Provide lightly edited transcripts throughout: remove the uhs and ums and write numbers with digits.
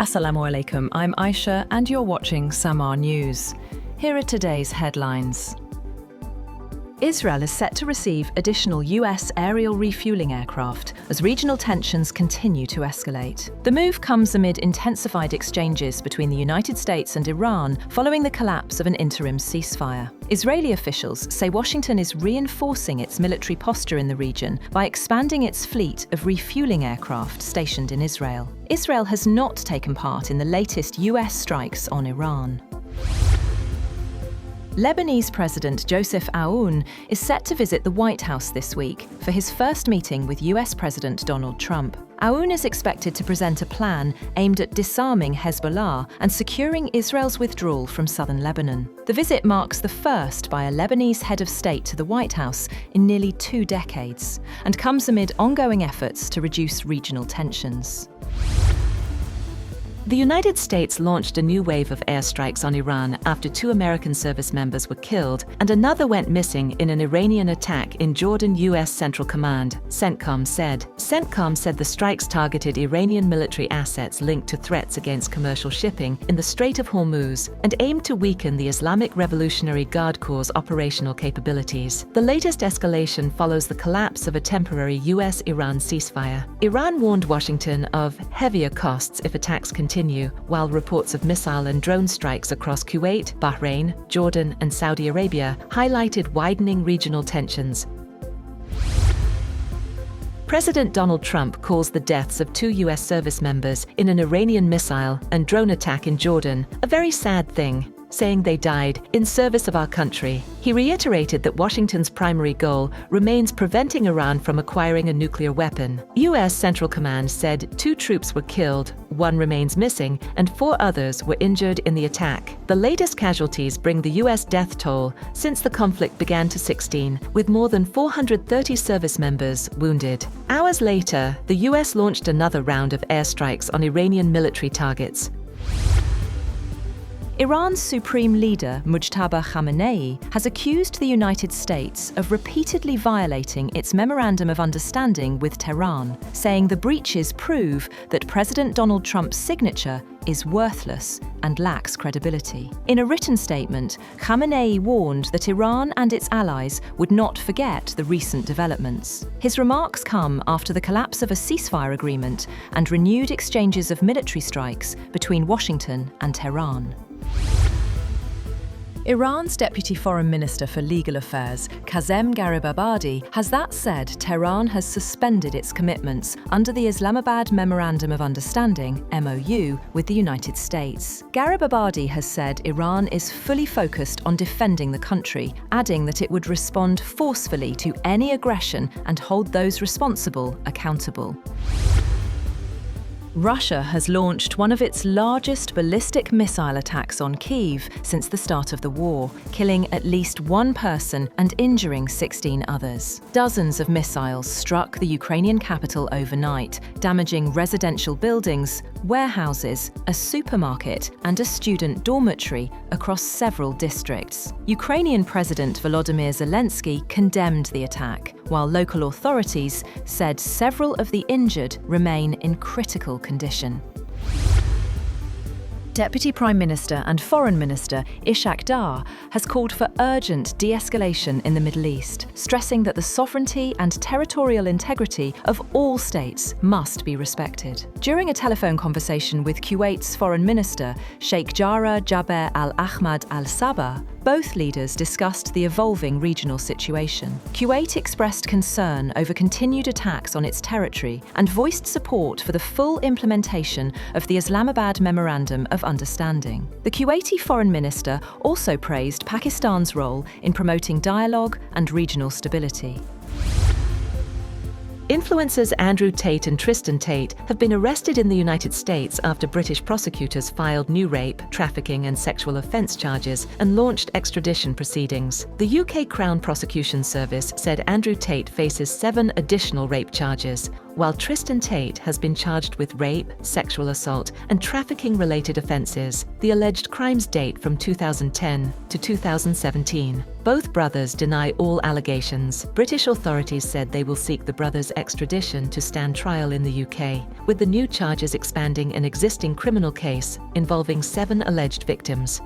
Assalamu alaikum, I'm Aisha and you're watching Samaa News. Here are today's headlines. Israel is set to receive additional US aerial refueling aircraft as regional tensions continue to escalate. The move comes amid intensified exchanges between the United States and Iran following the collapse of an interim ceasefire. Israeli officials say Washington is reinforcing its military posture in the region by expanding its fleet of refueling aircraft stationed in Israel. Israel has not taken part in the latest US strikes on Iran. Lebanese President Joseph Aoun is set to visit the White House this week for his first meeting with US President Donald Trump. Aoun is expected to present a plan aimed at disarming Hezbollah and securing Israel's withdrawal from southern Lebanon. The visit marks the first by a Lebanese head of state to the White House in nearly 2 decades and comes amid ongoing efforts to reduce regional tensions. The United States launched a new wave of airstrikes on Iran after 2 American service members were killed and another went missing in an Iranian attack in Jordan U.S. Central Command, CENTCOM said. CENTCOM said the strikes targeted Iranian military assets linked to threats against commercial shipping in the Strait of Hormuz and aimed to weaken the Islamic Revolutionary Guard Corps' operational capabilities. The latest escalation follows the collapse of a temporary U.S.-Iran ceasefire. Iran warned Washington of heavier costs if attacks continue, while reports of missile and drone strikes across Kuwait, Bahrain, Jordan, and Saudi Arabia highlighted widening regional tensions. President Donald Trump calls the deaths of 2 U.S. service members in an Iranian missile and drone attack in Jordan a very sad thing, saying they died in service of our country. He reiterated that Washington's primary goal remains preventing Iran from acquiring a nuclear weapon. U.S. Central Command said 2 troops were killed, 1 remains missing, and 4 others were injured in the attack. The latest casualties bring the U.S. death toll since the conflict began to 16, with more than 430 service members wounded. Hours later, the U.S. launched another round of airstrikes on Iranian military targets. Iran's supreme leader, Mujtaba Khamenei, has accused the United States of repeatedly violating its Memorandum of Understanding with Tehran, saying the breaches prove that President Donald Trump's signature is worthless and lacks credibility. In a written statement, Khamenei warned that Iran and its allies would not forget the recent developments. His remarks come after the collapse of a ceasefire agreement and renewed exchanges of military strikes between Washington and Tehran. Iran's Deputy Foreign Minister for Legal Affairs, Kazem Garibabadi, has that said Tehran has suspended its commitments under the Islamabad Memorandum of Understanding, MOU, with the United States. Garibabadi has said Iran is fully focused on defending the country, adding that it would respond forcefully to any aggression and hold those responsible accountable. Russia has launched one of its largest ballistic missile attacks on Kyiv since the start of the war, killing at least 1 person and injuring 16 others. Dozens of missiles struck the Ukrainian capital overnight, damaging residential buildings, warehouses, a supermarket, and a student dormitory across several districts. Ukrainian President Volodymyr Zelensky condemned the attack, while local authorities said several of the injured remain in critical condition. Deputy Prime Minister and Foreign Minister Ishak Dar has called for urgent de-escalation in the Middle East, stressing that the sovereignty and territorial integrity of all states must be respected. During a telephone conversation with Kuwait's Foreign Minister Sheikh Jarrah Jaber Al Ahmad Al Sabah, both leaders discussed the evolving regional situation. Kuwait expressed concern over continued attacks on its territory and voiced support for the full implementation of the Islamabad Memorandum of Understanding. The Kuwaiti Foreign Minister also praised Pakistan's role in promoting dialogue and regional stability. Influencers Andrew Tate and Tristan Tate have been arrested in the United States after British prosecutors filed new rape, trafficking and sexual offence charges and launched extradition proceedings. The UK Crown Prosecution Service said Andrew Tate faces 7 additional rape charges, while Tristan Tate has been charged with rape, sexual assault, and trafficking-related offences. The alleged crimes date from 2010 to 2017. Both brothers deny all allegations. British authorities said they will seek the brothers' extradition to stand trial in the UK, with the new charges expanding an existing criminal case involving 7 alleged victims.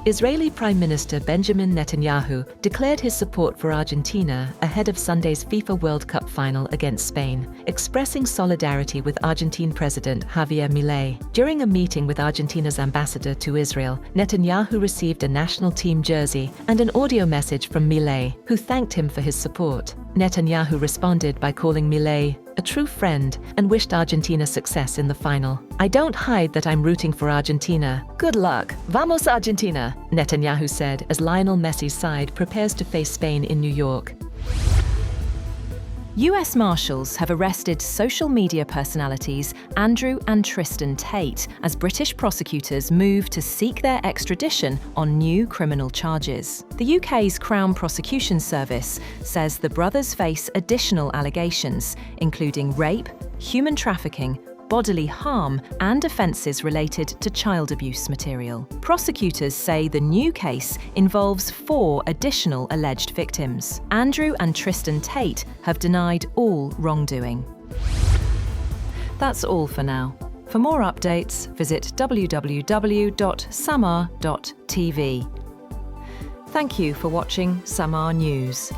Israeli Prime Minister Benjamin Netanyahu declared his support for Argentina ahead of Sunday's FIFA World Cup final against Spain, expressing solidarity with Argentine President Javier Milei. During a meeting with Argentina's ambassador to Israel, Netanyahu received a national team jersey and an audio message from Milei, who thanked him for his support. Netanyahu responded by calling Milei a true friend and wished Argentina success in the final. "I don't hide that I'm rooting for Argentina. Good luck. Vamos Argentina," Netanyahu said as Lionel Messi's side prepares to face Spain in New York. US Marshals have arrested social media personalities Andrew and Tristan Tate as British prosecutors move to seek their extradition on new criminal charges. The UK's Crown Prosecution Service says the brothers face additional allegations, including rape, human trafficking, bodily harm, and offences related to child abuse material. Prosecutors say the new case involves 4 additional alleged victims. Andrew and Tristan Tate have denied all wrongdoing. That's all for now. For more updates, visit www.samaa.tv. Thank you for watching Samaa News.